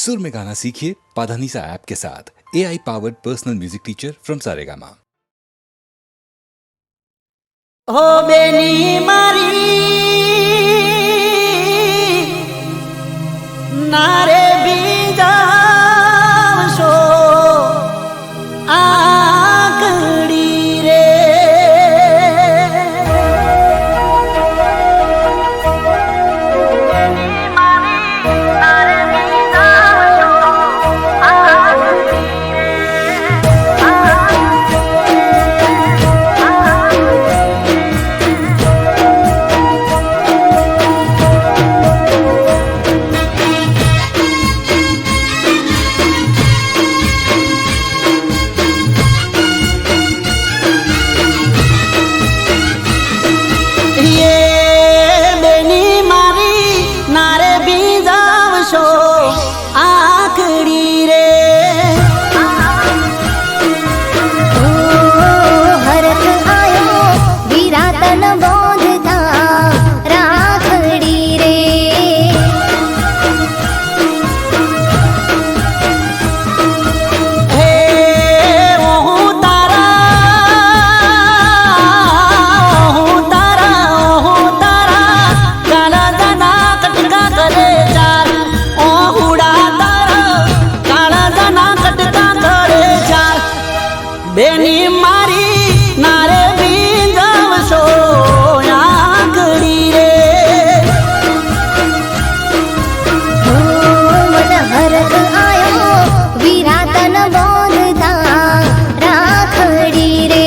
सुर में गाना सीखिए पाधानीसा ऐप के साथ AI powered personal music teacher from Saregama. हो बेनी मारी नारे बीजावशो आकड़ी रे बेनी मारी नारे बीजावशो आकड़ी रे मन हरख आयो विरातन बोधता राखड़ी रे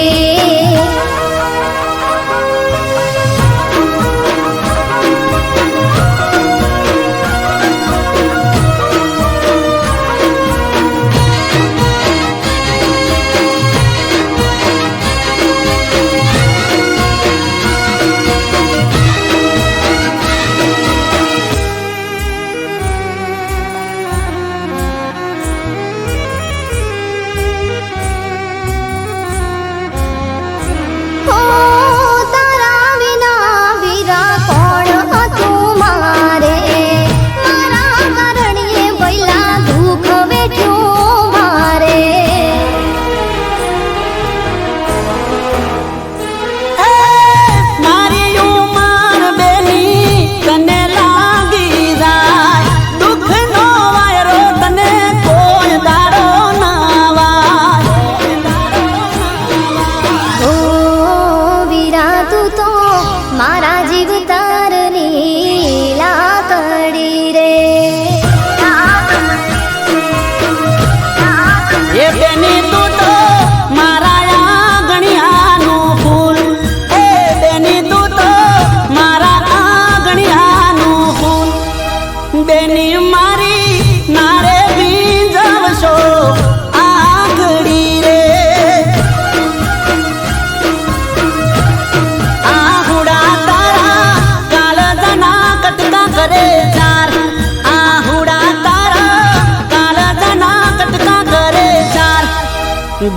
मारा जीव तारनी लाकड़ी रे ये बेनी तू तो मारा आंगणियानु फूल ए बेनी तू तो मारा आंगणियानु फूल बेनी मारी नारे बीजावशो आकड़ी रे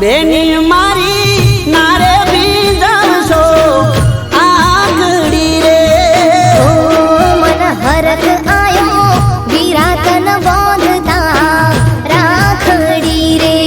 बेनी मारी नारे बीजावशो आकड़ी रे मन हरख आयो विरातन बोधता राखड़ी रे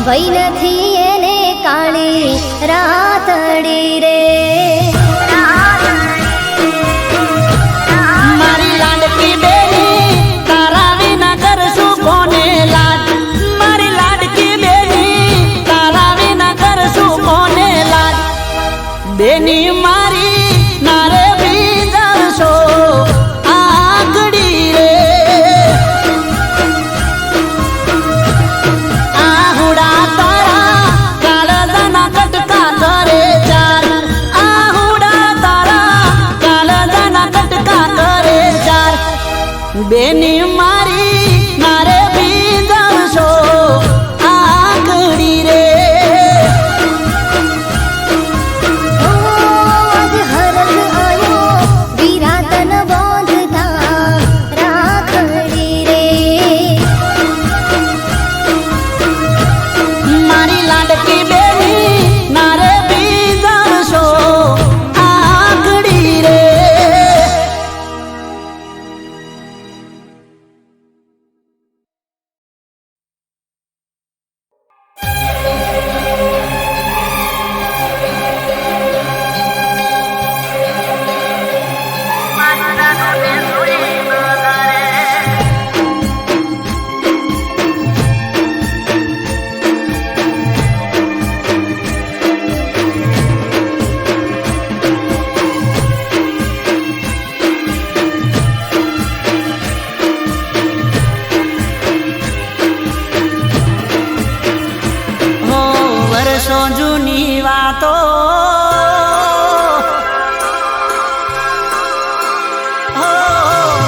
ભઈ નથી એને કાળી રાતડી રે મારી લાડકી બેની મારી નારે બીજવશો આંગળી રે આજ હરખ આયો વિરાતન બાંધતા રાખડી રે મારી લાડકી બેની નારે બીજવશો આંગળી રે વર્ષો જૂની વાતો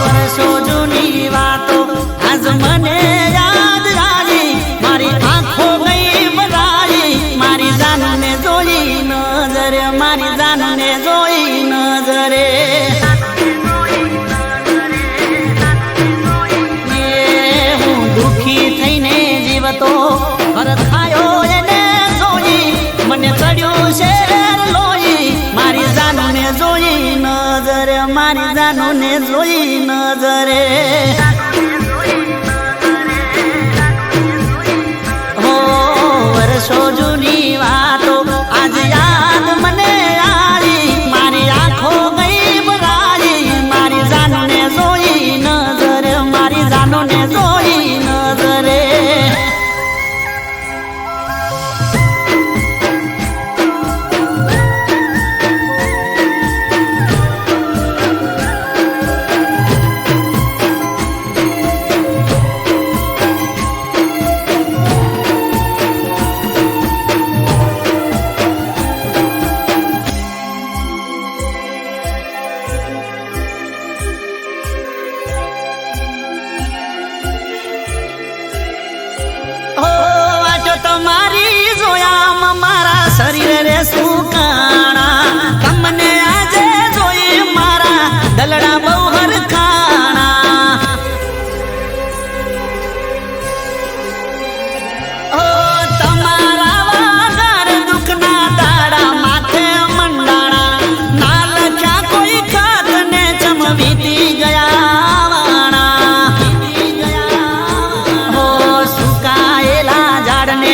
વર્ષો જૂની વાતો આજ મને યાદ આવી મારી આંખો ગઈ ભરાઈ મારી જાનને જોઈ નજરે મારી જાનને જોઈ નજરે હું દુખી થઈને જીવતો ભરત ખાયો એને જોઈ મને ચડ્યું શેર લોહી મારી જાનને જોઈ નજરે મારી જાનને જોઈ નજરે હો વર્ષો જૂની વાતો આજ યાદ મને આવી મારી આંખો ગઈ ભરાઈ મારી જાનને જોઈ નજરે મારી જાનને જોઈ નજરે તમારી જોયામાં મારા શરીર રે સુકાણા તમને આજે જોઈ મારા દલડા બહુ હરખાણા ઓ તમારા વાગર દુખના દાડા માથે મંડાણા ના લખ્યા કોઈ ખાત ને ચમ વીતી ગયા વાણા હો સુકાયેલા ઝાડને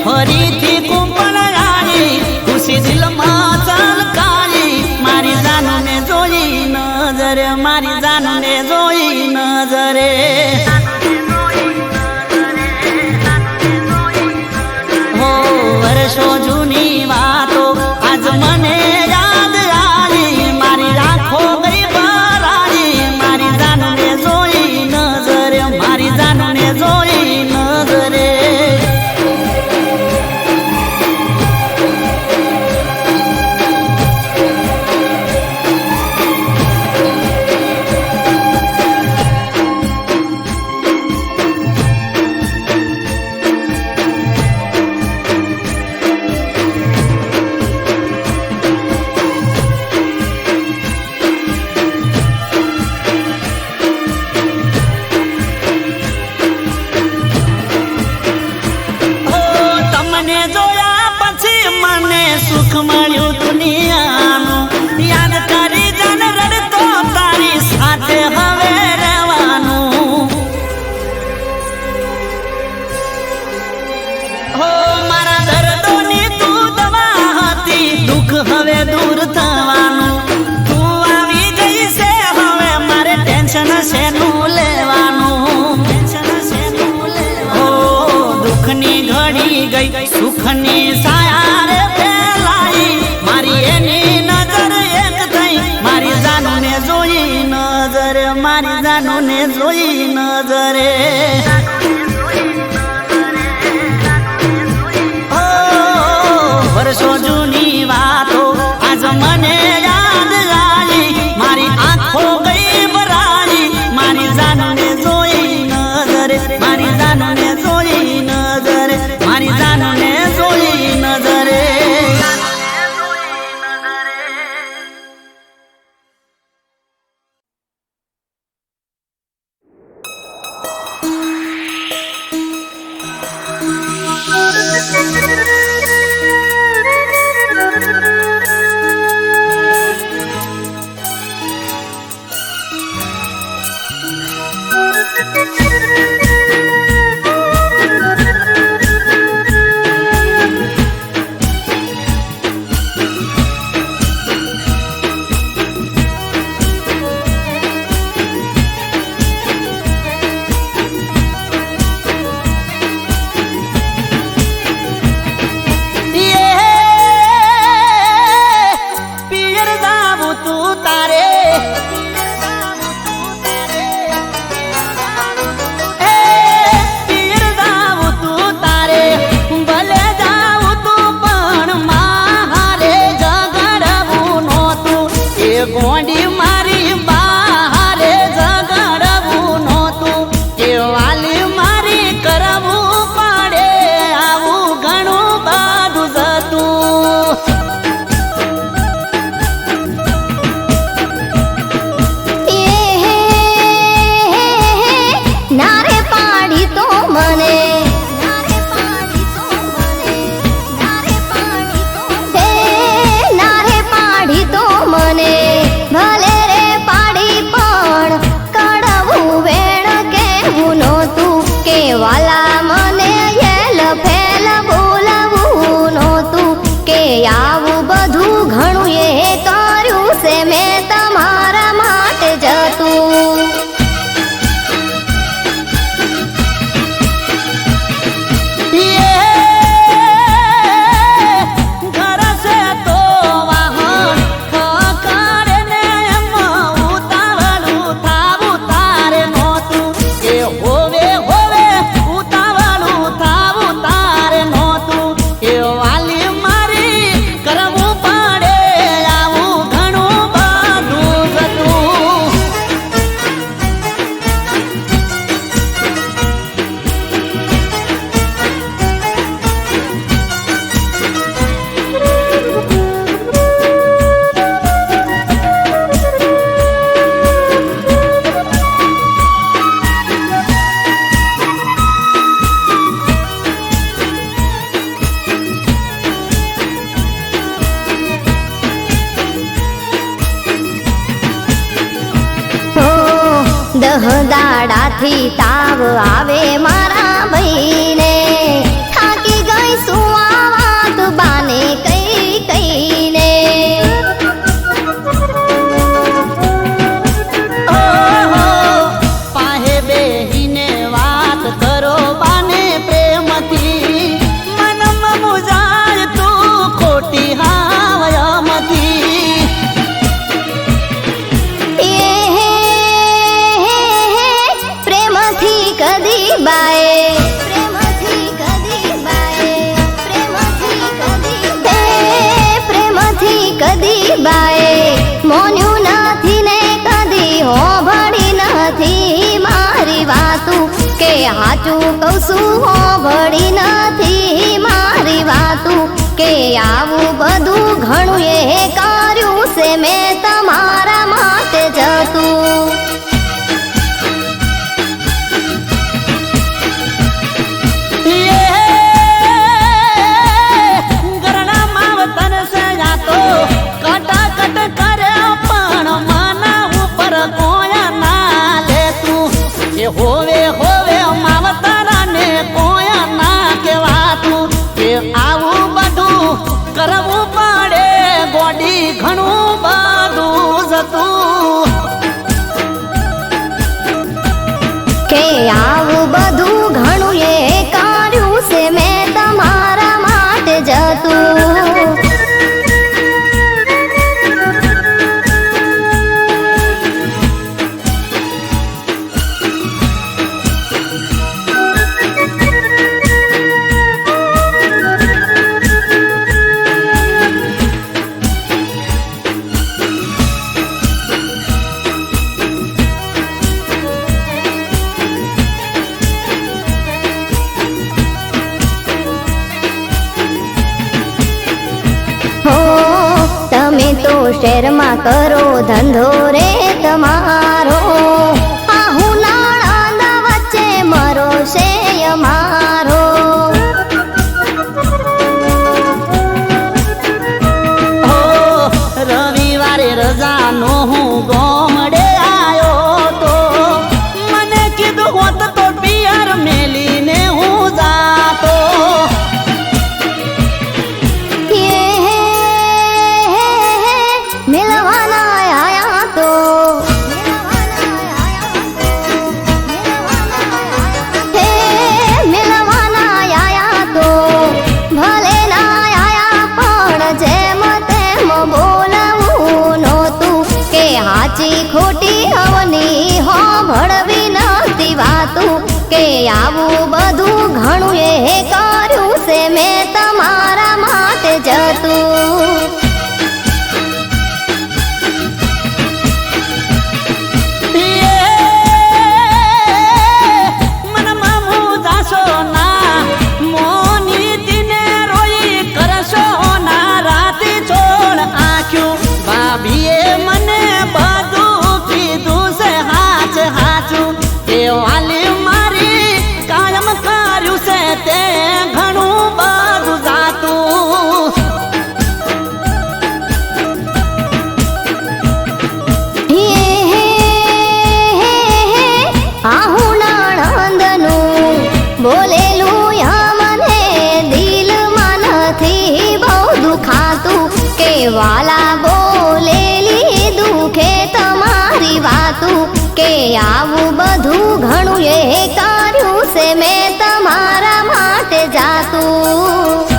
ફરીથી કુંપણ આવી ખુશી દિલમાં ચલકાવી મારી જાનને જોઈ નજરે મારી જાનને જોઈ નજરે હો વર્ષો જૂની વાતો આજ મને યાદ આવી મારી આંખો ગઈ ભરાઈ મારી જાનને જોઈ નજરે મારી જાનને જોઈ નજરે સુખ મળ્યું દુનિયાનું યાદ કરી જન રડતો તારી સાથે હવે રહેવાનું હો મારા દર્દોની તું દવા હતી દુઃખ હવે દૂર થવાનું તું આવી ગઈ છે હવે મારે ટેન્શન શેનું લેવાનું હો દુઃખની ઘડી ગઈ સુખની સાયા રે મારી એની નજર એક થઈ મારી જાનને જોઈ નજરે મારી જાનને જોઈ નજરે ઓ વર્ષો જૂની વાતો આજ મને યાદ આવી મારી આંખો ગઈ ભરાઈ મારી ગોંડી મારી બહારે ઝઘડવું નહોતું કે વાલી મારી કરવું પડે આવું ઘણું બધું જતું. નારે પાડી તો મને નારે પાડી તો મને ભલે રે પાડી પણ કડવું વેણ કેવું નહોતું કે વાલા મને એલ ફેલ બોલવું નહોતું કે આવું બધું ઘણું એ કર્યું છે મેં તમારા માટે જતું. દાડાથી તાવ આવે મારા ભાઈને થાકી ગઈ શું આ વાત બાને કઈ કઈને. પાહે બેહીને વાત કરો બાને પ્રેમથી મનમાં મુજાય તું ખોટી હાવયમથી. કદી બાએ પ્રેમથી કદી બાએ પ્રેમથી કદી બાએ મોન્યું નથી ને કદી હોભળી નથી મારી વાતું કે હાચું કહું છું હોભળી નથી મારી વાતું કે આવું બધું ઘણું એ કર્યું છે મેં તમારા માટે જતું. હોવે હોવે માવતરા ને કોઈ ના કેવાતું કે આવું બધું કરવું પડે ગોડી ઘણું બધું જતું. કે આવું બધું ઘણું એ કર્યું છે મેં તમારા માટે જતું. તમે તો શહેરમાં કરો ધંધો રે તમારો આહું નાણાં વચ્ચે મરો છે અમારો. રવિવારે રજાનો હું ગોમડે આવ્યો તો મને વાલી મારી કાયમ કર્યું છે તે ઘણું બધું જાતું બોલેલું મને દિલમાં નથી બહુ દુખાતું કે વાલા બોલેલી દુખે તમારી વાતું કે આવું બધું ઘણું એ કર્યું છે મેં તમારા માટે જાતું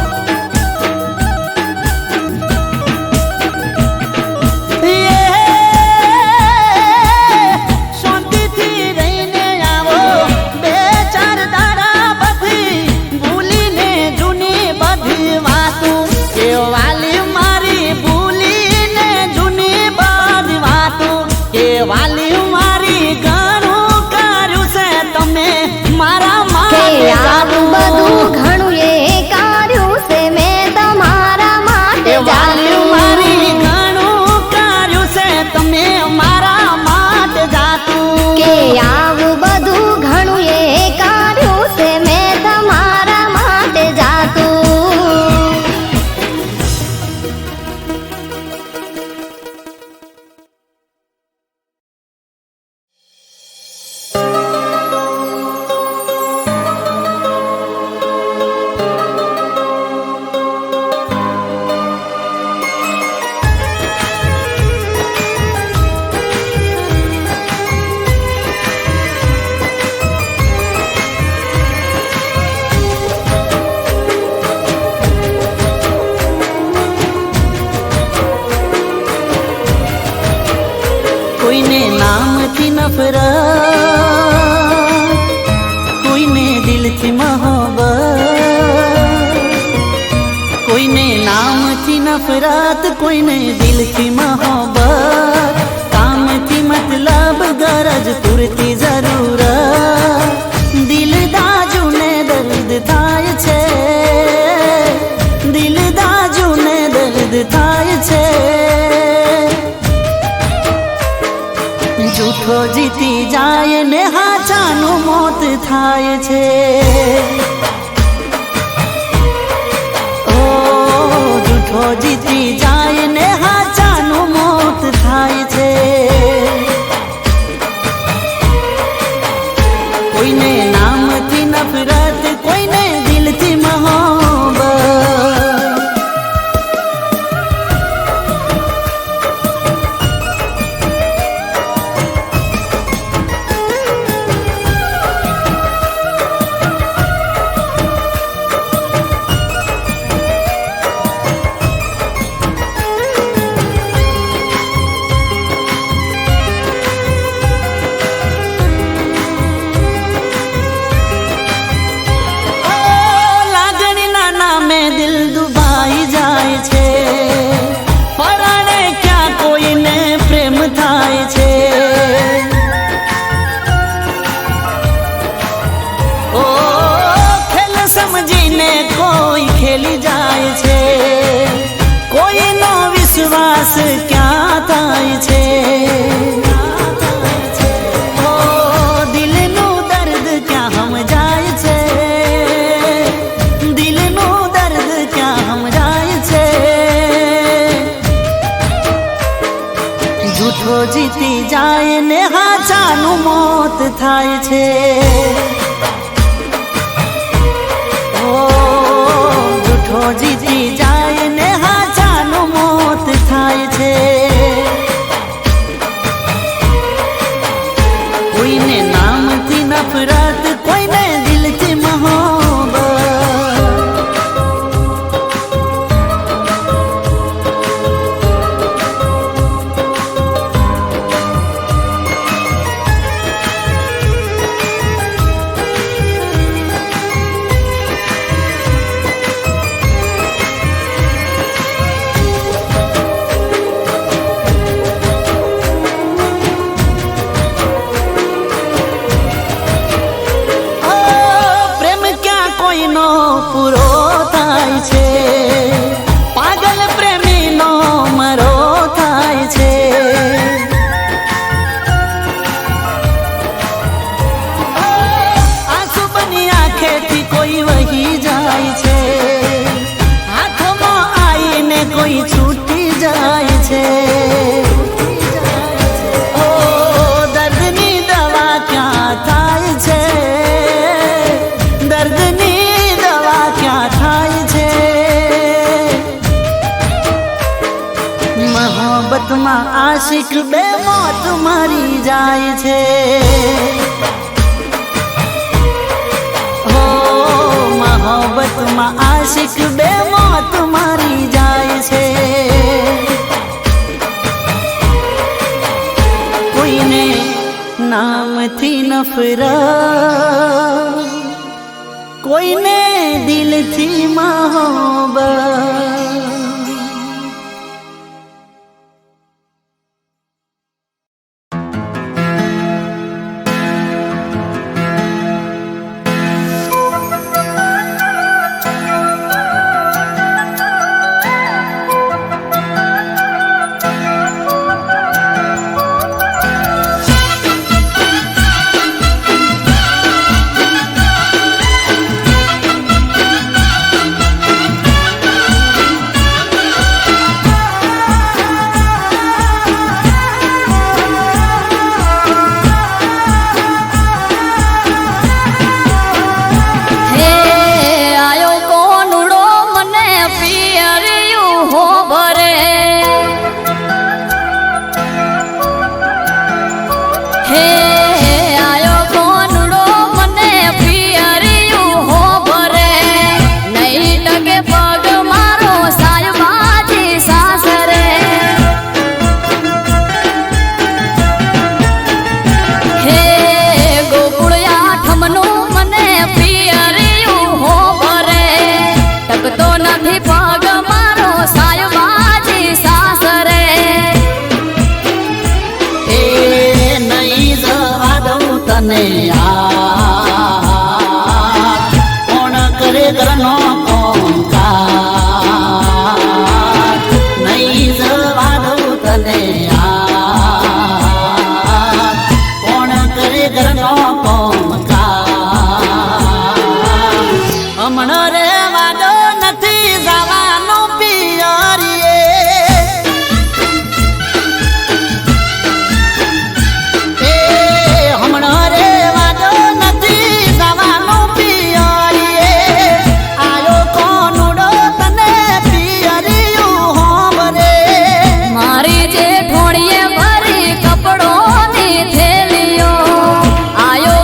વાલી મારી ઘણું કર્યું છે તમે મારા માટે બધું ઘણું એ કર્યું છે મેં તમારા માટે વાલી મારી ઘણું કર્યું છે તમે મારા માટે જાતું કે આવું બધું ઘણું એ કર્યું છે મેં તમારા માટે જાતું કોઈને નામથી નફરત કોઈને દિલથી મોહબ્બત કોઈને નામથી નફરત કોઈને દિલથી મોહબ્બત કામથી મતલબ ગરજ પૂરતી જરૂરત દિલ દાજુને દર્દ થાય છે દિલ દાજુને દર્દ થાય છે જૂઠો જીતી જાય ને હાચાનું મોત થાય છે ઓ જૂઠો જીતી જાય ને હાચાનું મોત થાય છે કોઈને નામથી નફરત કોઈને દિલથી મોહબ્બત દિલ દુબાઈ જાય છે પરાણે ક્યાં કોઈને પ્રેમ થાય છે ઓ ખેલ સમજીને કોઈ ખેલી જાય છે કોઈનો વિશ્વાસ ક્યાં થાય છે ઓ દિલનું દર્દ ક્યાં સમજાય છે જૂઠો જીતી જાય ને હાચાનું મોત થાય છે ઓ જૂઠો જીતી જાય ને હાચાનું મોત થાય છે કોઈને નામથી નફરત કોઈને દિલથી મોહબ્બત કોઈ વહી જાય છે, હાથમાં આવીને કોઈ છૂટી જાય છે. ઓ દર્દની દવા ક્યાં થાય છે, દર્દની દવા ક્યાં થાય છે. મોહબ્બતમાં આશિક બે મોત મરી જાય છે. મોહબ્બતમાં આશિક બે મોત મરી જાય છે. કોઈને નામથી નફરત, કોઈને દિલથી મોહબ્બત. કોણ કરે ઘરનો કોમકાર, નહીં જવા દઉં તને યાર. કોણ કરે ઘરનો કોમકાર. હમણાં રે વાદો નથી જવાનો પિયરીએ, હમણાં રે વાદો નથી જવાનો પિયરીએ. આયો કોનુડો તને પિયરિયું હોંભરે. મારી જે ઢોળીએ ભરી કપડોની થેલીઓ, આયો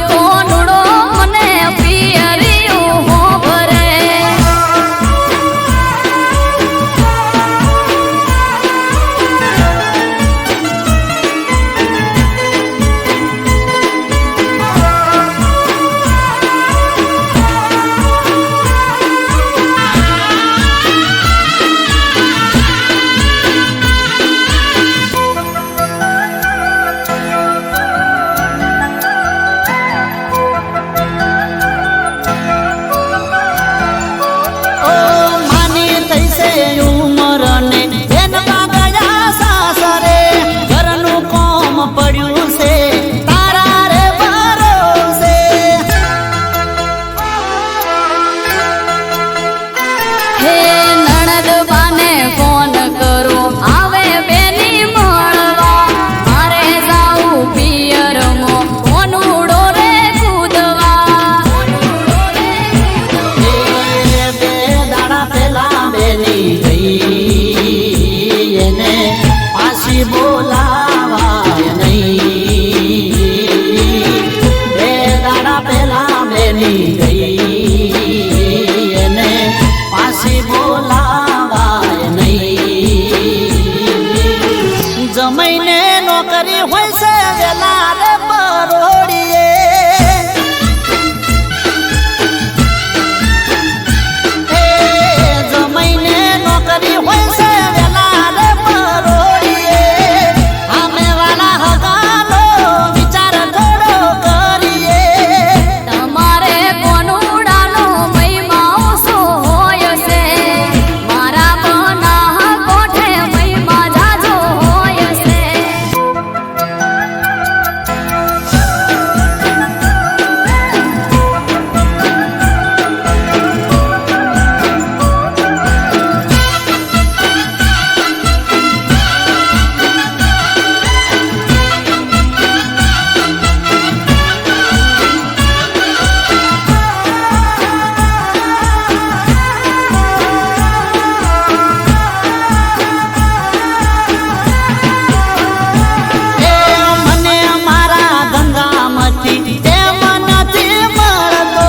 પ્રેમથી એમ નથી મળતો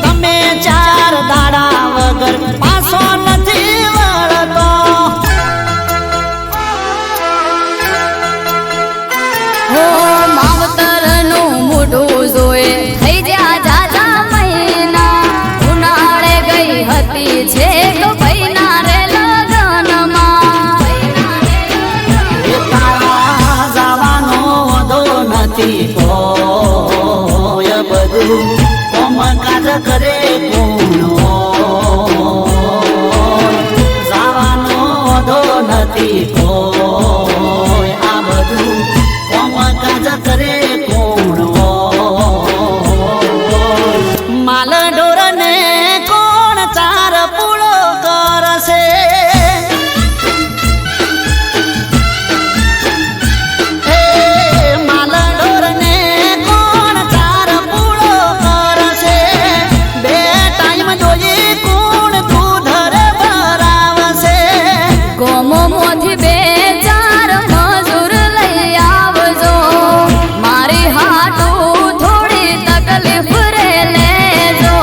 તમે ચાર દાડા વગર પાછો નથી વળતો હો માવતરનું મોઢું જોએ થઈ જ્યા જાજા મહિના ઉનાળે ગઈ હતી છેક ભાઈના રે લગ્નમાં તારા જવાનો વધો નથી કોઈ બધું કોમ કાજ કરે કોનો જવાનો વધો નથી કોઈ આ બધું કોમ કાજ કરે કોનો માલ ઢોરને કોણ ચાર પૂળો કરશે માલ ઢોરને કોણ ચાર પૂળો કરશે બે ટાઈમ જોઈએ કોણ દૂધ રે ભરાવશે ગોમો મોથી બે ચાર મજૂર લઈ આવજો મારી હાટું થોડી તકલીફ રે લેજો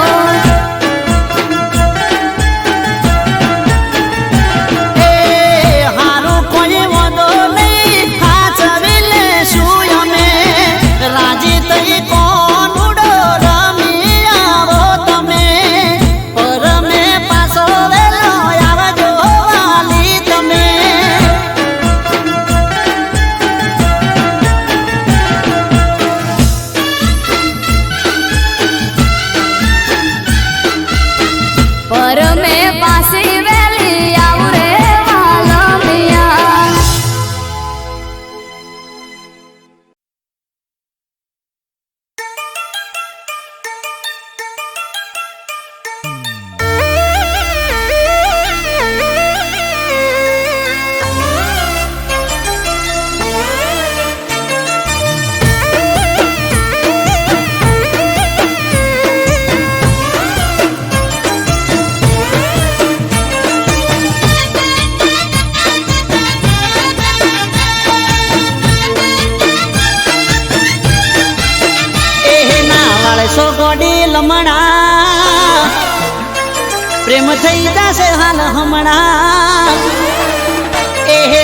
હારું કોઈ વધો નહીં હાચવી લેશું અમે રાજી થઈ કોણ ઉડો રમી આવો તમે પર મેં પાછો વેલો આવજો વાલી તમે પર મેં પાછી વેલી આવું રે વાલમિયા વાળશો ગોડી લમણા પ્રેમ થઈ જશે હાલ હમણાં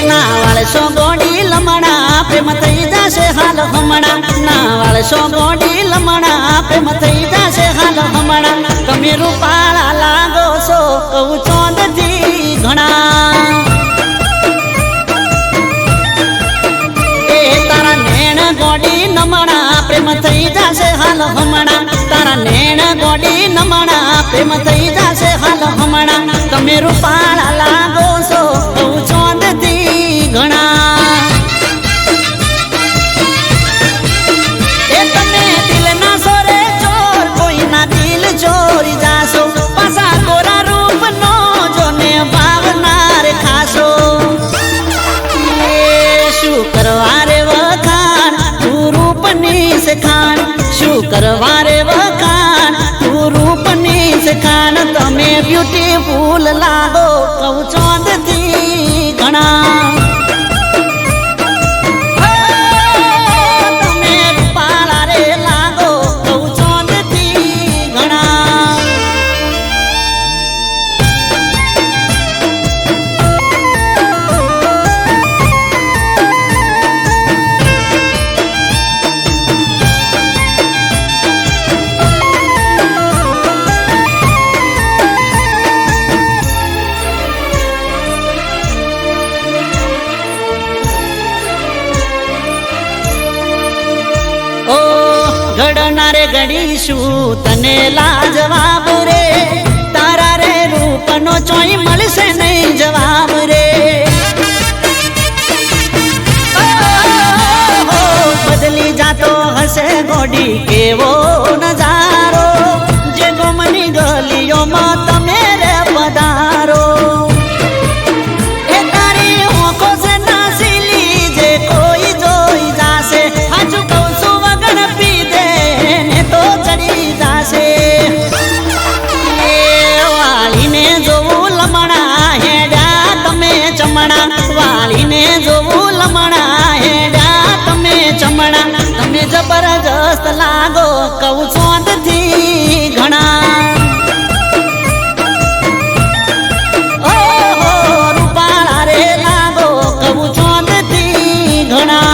ના વાળશો ગોડી લમણા પ્રેમ થઈ જશે હાલ હમણાં ના વાળશો ગોડી લમણા પ્રેમ થઈ જશે હાલ હમણાં તમે રૂપાળા લાગો છો કહું ચોંદથી ઘણા તારા નેણ ગોડી નમણા પ્રેમ થઈ જશે હાલ હમણાં તારા નેણ ગોડી નમણા પ્રેમ થઈ જશે હાલ હમણાં તમે રૂપાળા લાગો છો બહુ ચોંદથી ઘણા એ તમે દિલના સોરે ચોર કોઈના દિલ ચોરી જાશો પાછા ગોરા રૂપનો જોને ભાવનાર ખાશો શું કરવા રે વખાણ તું રૂપની સખાણ શું કરવા રે વખાણ તું રૂપની સખાણ તમે બ્યુટીફુલ લાગો કહું ચોંદથી ઘણા તમે રૂપાળા રે લાગો કહું ચોંદથી ઘણા ઘડનારે ઘડીશું તને લાજવાબ રે તારા રે રૂપનો ચોઈ મળશે નહીં જવાબ રે બદલી જાતો હશે ગોડી કેવો નજારો જે ગમની ગલીઓમાં તમે રે પધારો એ તારી ઓંખો છે નાસીલી જે કોઈ જોઈ જાશે હાજુ કહું છું વગર પીધે ને તો ચડી જાશે એ વાળીને જોવું લમણા હેડ્યા તમે ચમણા વાળીને જોવું લમણા હેડ્યા તમે ચમણા તમે જબરજસ્ત લાગો કહું ચોંદથી ઘણા ઓહો રૂપાળા રે લાગો કહું ચોંદથી ઘણા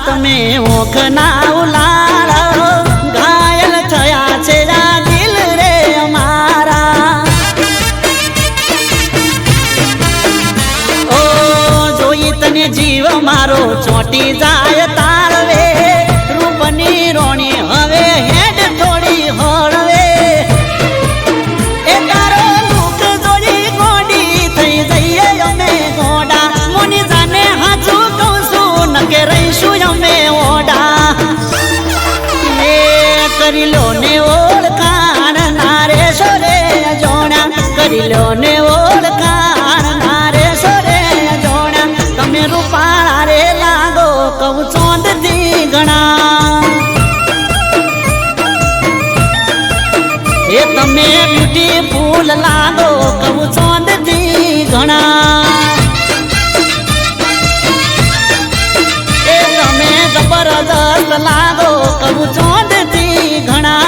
તમે ઓખના ઉલાળ ઘાયલ થયા છે આ દિલ રે અમારા ઓ જોઈ તને જીવ મારો ચોટી જાય તાળવે રૂપની રોણી હવે હેડ થોડી હળવે એ તારો દુઃખ જોડી ગોડી થઈ જઈએ અમે ગોડા મોની જાને હાજુ કહું છું નકે રહીશું અમે ઓડા એ કરી લો ને ઓળખાણ નારે સોરે જોણા કરી લો ને ઓળખાણ નારે સોરે જોણા તમે રૂપાળા રે લાગો કહું ચોંદથી ઘણા એ તમે બ્યુટીફુલ લાગો કહું ચોંદથી ઘણા જબરદસ્ત લાગો કહું ચોંદથી ઘણા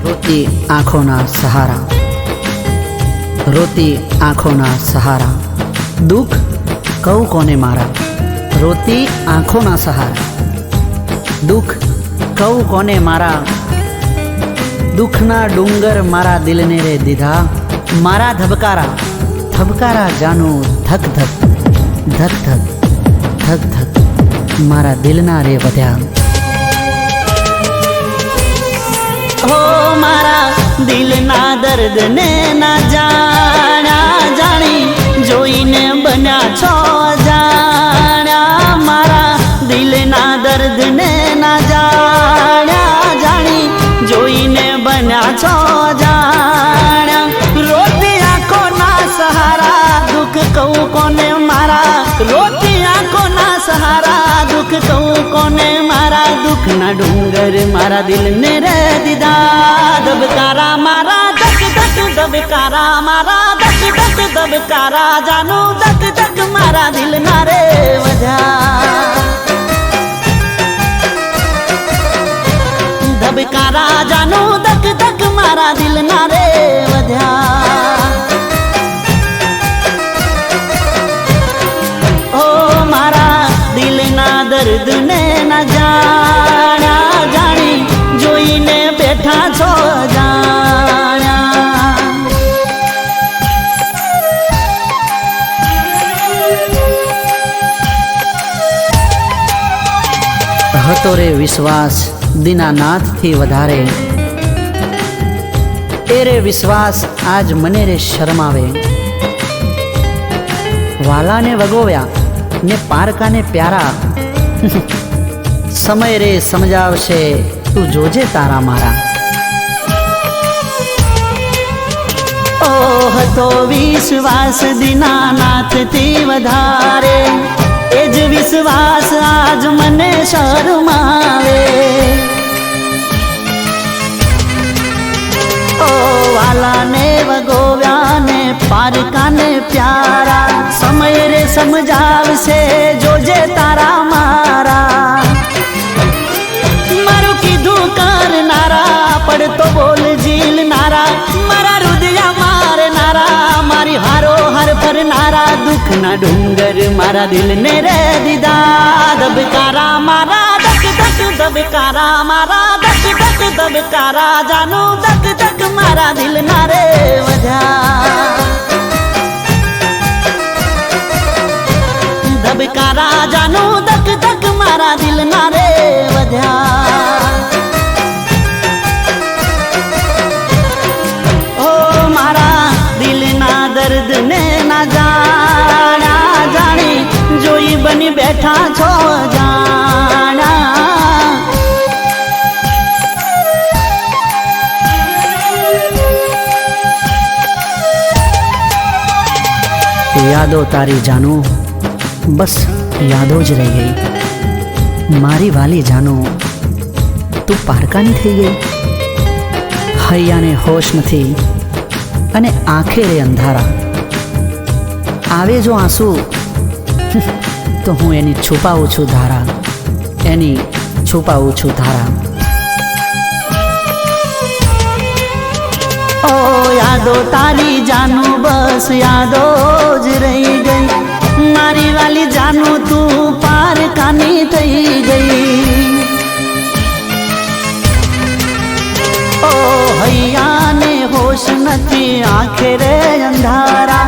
રોતી આંખોના સહારા રોતી આંખોના સહારા દુઃખ કહું કોને મારા રોતી આંખોના સહારા દુઃખ કહું કોને મારા દુઃખના ડુંગર મારા દિલને રે દીધા મારા ધબકારા જાનું ધક ધક ધક ધક ધક ધક મારા દિલના રે વધ્યા હો મારા દિલના દર્દ ને ના જાણ્યા જાણી જોઈને બન્યા છો જાણ્યા મારા દિલના દર્દ ને ના જાણ્યા જાણી જોઈને બન્યા છો જાણ્યા રોતી આંખોના સહારા દુઃખ કહું કોને મારા રોતી આંખોના સહારા દુઃખ કહું કોને મારા દુઃખના ડુંગર મારા દિલને રે દીધા ધબકારા મારા ધક ધક ધબકારા મારા ધક ધક ધબકારા જાનું ધક ધક મારા દિલના રે વધ્યા ધબકારા જાનું ધક ધક મારા દિલના રે વધ્યા ઓ મારા દિલના દર્દ ને ના જાણ્યા જાણી જોઈને બેઠા છો જાણ્યા હતો રે વિશ્વાસ દીનાનાથથી વધારે એ રે વિશ્વાસ આજ મને રે શરમાવે વાલાને વગોવ્યા ને પારકાને પ્યારા સમય રે સમજાવશે તું જોજે તારા મારા ઓહ તો વિશ્વાસ દીનાનાથથી વધારે એ જ વિશ્વાસ આજ મને શરમાવે ઓ વાલાને વગોવ્યા ને પારકાને પ્યારા સમય રે સમજાવશે જોજે તારા મારા મારું કીધું કરનારા પડતો બોલ ઝીલનારા મારા હૃદય મારનારા મારી હારો હર ફરનારા દુઃખના ડુંગર મારા દિલને રે દીધા ધબકારા મારા ધક ધક ધબકારા મારા ધક ધક ધબકારા જાનું ધક ધક મારા દિલના રે વધ્યા ધબકારા જાનું ધક ધક મારા દિલના રે વધ્યા ઓ મારા દિલના દર્દને ના જાણ્યા જાણી જોઈ બની બેઠા છો જાણા યાદો તારી જાનું બસ યાદો જ રહી ગઈ મારી વાલી જાનું તું પારકાની થઈ ગઈ હૈયાને હોશ નથી અને આંખે રે અંધારા આવે જો આંસુ તો હું એની છુપાવું છું ધારા એની છુપાવું છું ધારા ઓ યાદો તારી જાનું બસ યાદો જ રહી ગઈ મારી વાલી જાનું તું પારકાની થઈ ગઈ ઓ હૈયાને હોશ નથી આંખે રે અંધારા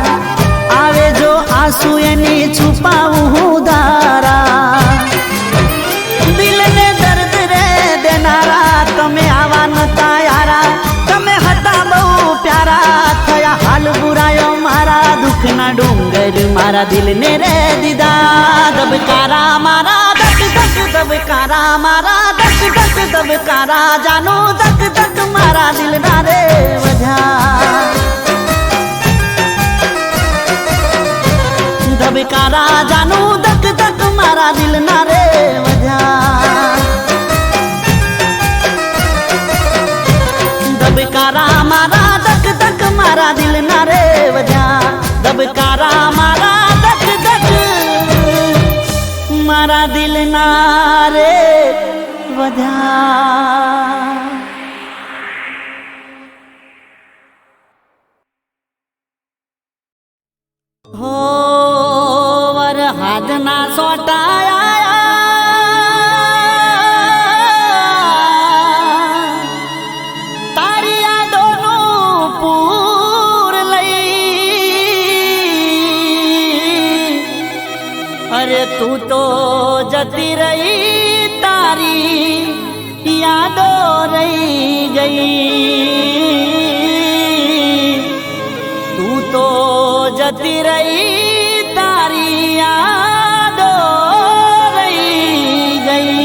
આવે જો આંસુ એની છુપાવું હું ધારા દિલને દર્દ રે દેનારા તમે આવા નતા યારા તમે હતા બહુ પ્યારા થયા હાલ બુરાયો મારા દુઃખના ડુંગર મારા દિલને રે દીધા ધબકારા મારા ધક ધક ધબકારા મારા ધક ધક ધબકારા જાનો ધક ધક મારા દિલના રે વધ્યા ધબકારા જાનો ધક ધક મારા દિલના રે વધ્યા ધબકારા મારા ધક ધક મારા દિલના રે વધ્યા ધબકારા મારા ધક ધક મારા દિલના રે વધ્યા હો વરહાદના સોટાયા તારી યાદોનું પૂર લઈ અરે તું તો જતી રહી તારી યાદો રહી ગઈ તું તો જતી રહી તારી યાદો રહી ગઈ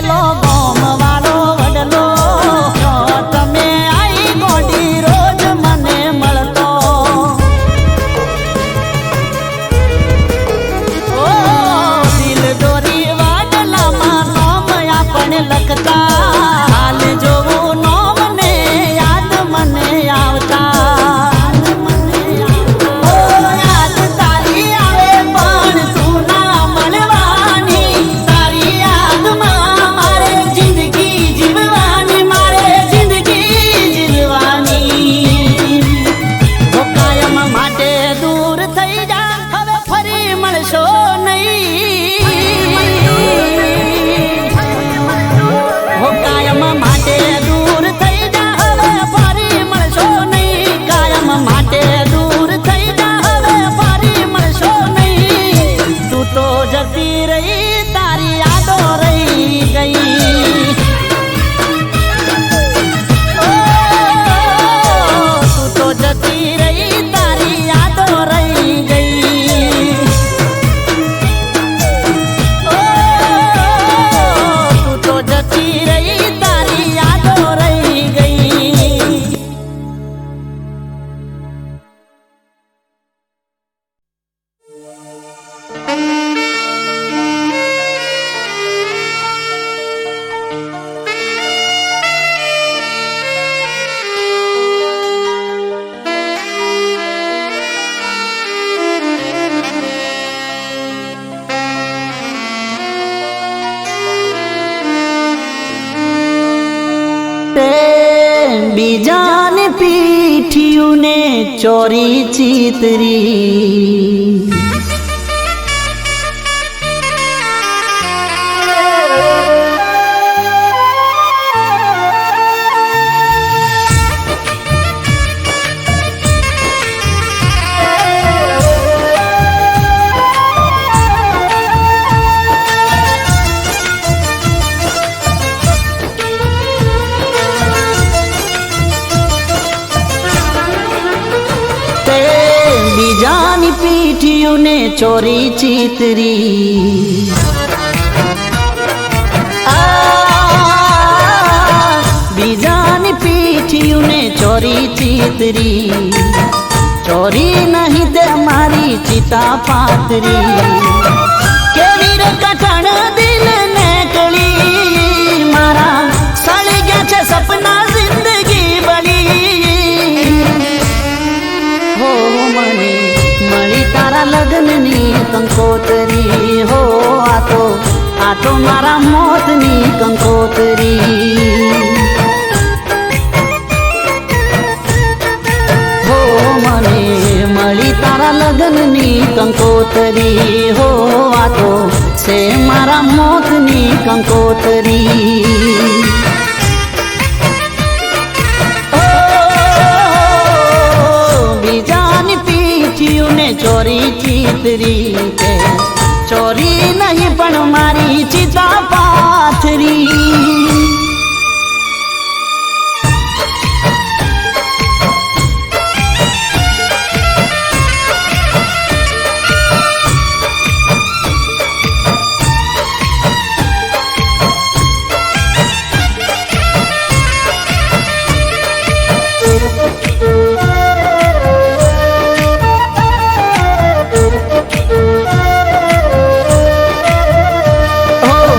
પેલો ગોમ વાળો વડલો તમે આઈ ગોડી રોજ મને મળતો ઓ દિલ દોરી વાડલામાં નોમ આપણે લખતા હાલ જોવું નોમ ને યાદ મને આવતા બીજાને પીઠિયુંને ચોરી ચીતરી બીજાની પીઠિયુંને ચોરી ચીતરી બીજાની પીઠિયુંને ચોરી ચીતરી ચોરી નહીં તે મારી ચિતા પાતરી કેવી રે કઠણ દિલ ને કળી મારા સળી ગયા છે સપના જિંદગી બળી હો મને મળી તારા લગ્નની કંકોતરી હો આ તો મારા મોતની કંકોતરી હો મને મળી તારા લગ્નની કંકોતરી હો આ તો છે મારા મોતની કંકોતરી ને ચોરી ચીતરી કે ચોરી નહીં પણ મારી ચિતા પાથરી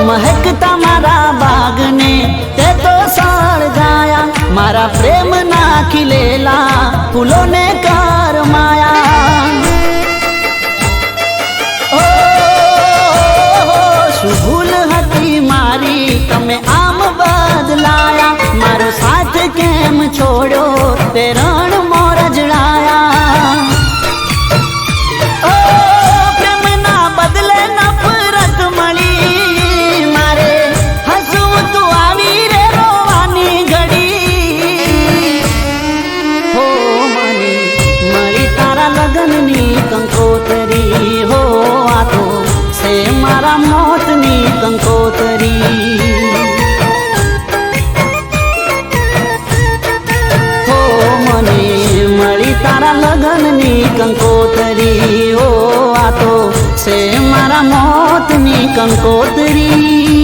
મહેકતા મારા બાગને તે તો સળગાયા મારા પ્રેમ ના ખીલેલા ફૂલોને કરમાયા ઓ શું ભૂલ હતી મારી તમે આમ બદલાયા મારો સાથ કેમ છોડ્યો તે રણ મોર જડાયા કંકોતરી હો આ તો છે મારા મોતની કંકોતરી હો મને મળી તારા લગ્નની કંકોતરી હો આ તો છે મારા મોતની કંકોતરી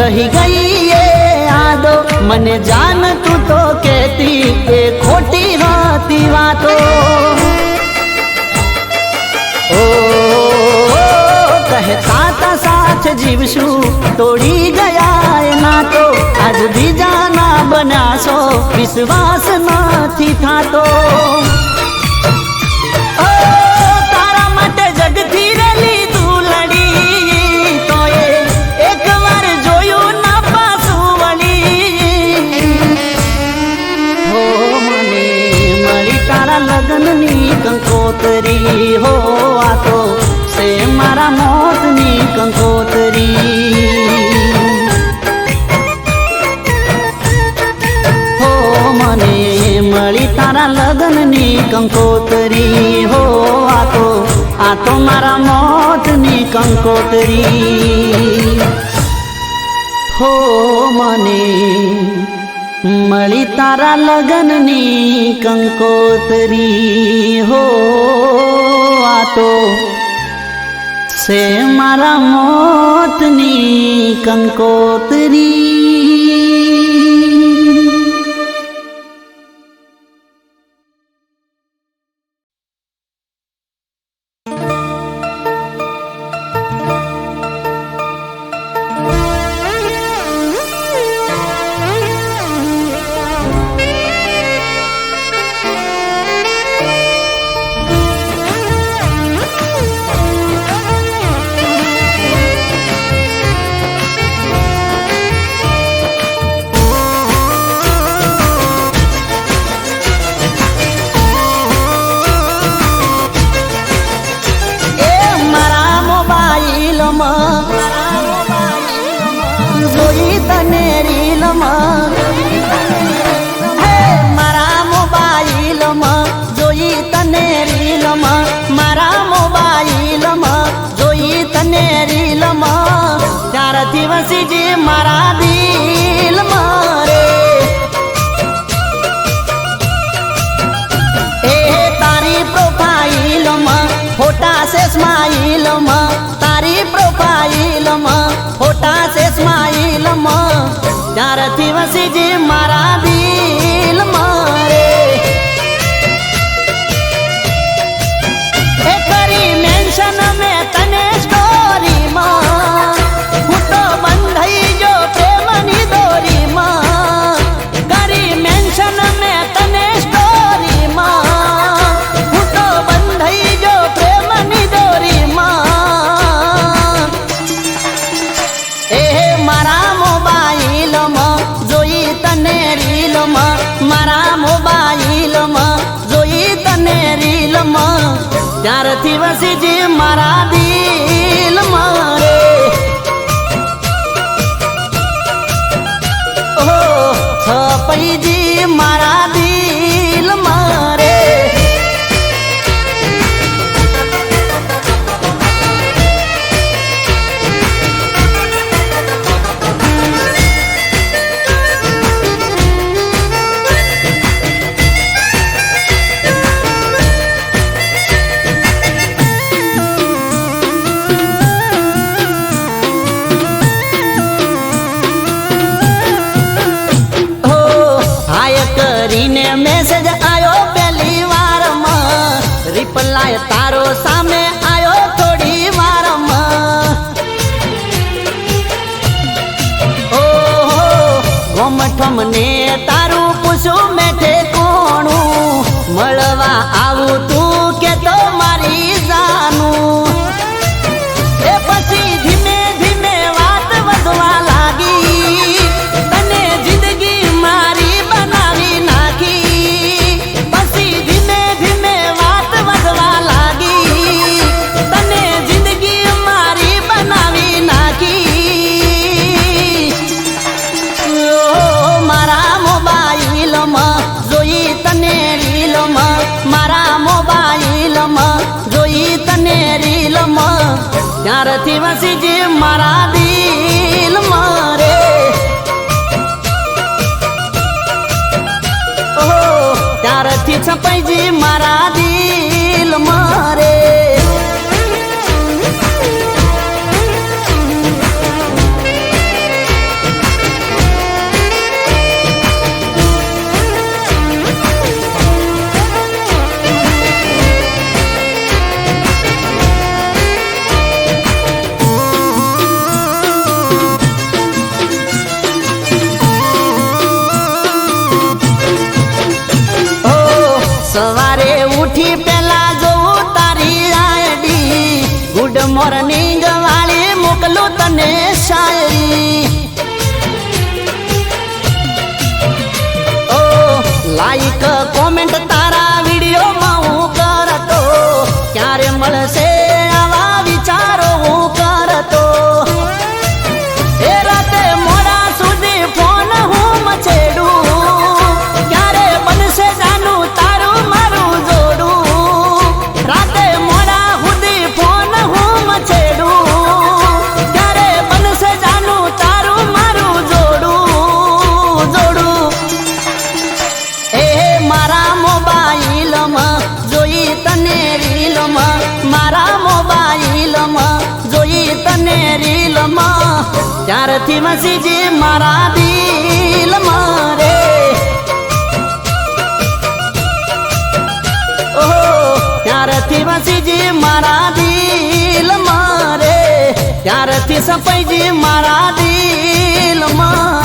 રહી ગઈ એ યાદો મને જાન તું તો કહેતી એ ખોટી હતી વાતો ઓ કહેતા તા સાથ જીવશું તોડી ગયા એ નાતો આજ બીજાના બનાસો વિશ્વાસ નથી થાતો તારા માટે જગથી રેલી તું લડી તો એક વાર જોયું ના પાછું વળી હો મને મળી તારા લગ્નની કંકોતરી હો આ તો સે મારા મોતની કંકોતરી હો મને મળી તારા લગ્નની કંકોતરી હો આ તો મારા મોતની કંકોતરી હો મને મળી તારા લગ્નની કંકોતરી હો આ તો સે મારા મોતની કંકોતરી જોઈ તને રીલમાં હે મારા મોબાઈલમાં જોઈ તને રીલમાં મારા મોબાઈલમાં જોઈ તને રીલમાં ત્યારથી વસી જે મારા દિલમાં રે એ તારી પ્રોફાઈલમાં ફોટા છે સ્માઈલમાં તારી પ્રોફાઈલમાં ફોટા છે સ્માઈલમાં ત્યારથી વસી જે મારા દિલમાં રે એ કરી મેન્શન મેં તને સ્ટોરીમાં હું તો બંધાઈ જો પ્રેમની દોરીમાં કરી મેન્શન મેં તને સ્ટોરીમાં હું તો બંધાઈ જો પ્રેમની દોરીમાં એ મારા મોબાઈલમાં જોઈ તને રીલમાં મારા મોબાઈલમાં જોઈ તને રીલમાં ત્યારથી વસી જે મારા દિલમાં રે ઓ છપઈજી મારા દિલમાં રે મેસેજ આયો પહેલી વારમાં રિપ્લાય તારો સામે આયો થોડી વારમાં ઓહો ગોમઠમ ને તારું પૂછું મેઠે કોણું મળવા આવું તું કે તો મારી જાનું એ પછી ધીમે ધીમે વાત વધવા લાગી તને જિંદગી મારી બનાવી નાખી પછી ધીમે ધીમે વાત વધવા લાગી તને જિંદગી મારી બનાવી નાખી મારા મોબાઈલમાં જોઈ તને રીલમાં મારા મોબાઈલમાં જોઈ તને રીલમાં ત્યારથી વસી જે મારા દિલમાં રે ત્યારથી છપાઈ જે મારા દિલમાં રે મોર્નિંગ વાળી મોકલું તને શાયરી ઓ લાઈક કોમેન્ટ તારા વિડીયોમાં હું કરતો ક્યારે મળશે આવા વિચારો હું કરતો એ રાતે મોડા સુધી ફોન હું મચેડું ક્યારે બનશે જાનું તારું મારું જોડું રાતે મોડા સુધી ફોન હું મચેડું ક્યારે બનશે જાનું તારું મારું જોડું એ મારા મોબાઈલમાં જોઈ તને રીલમાં મારા મોબાઈલમાં જોઈ તને રીલમાં ત્યારથી મસીજી મારા દિલમાં રે ઓહો ત્યારથી મસીજી મારા દિલમાં રે ત્યારથી સપૈજી મારા દિલમાં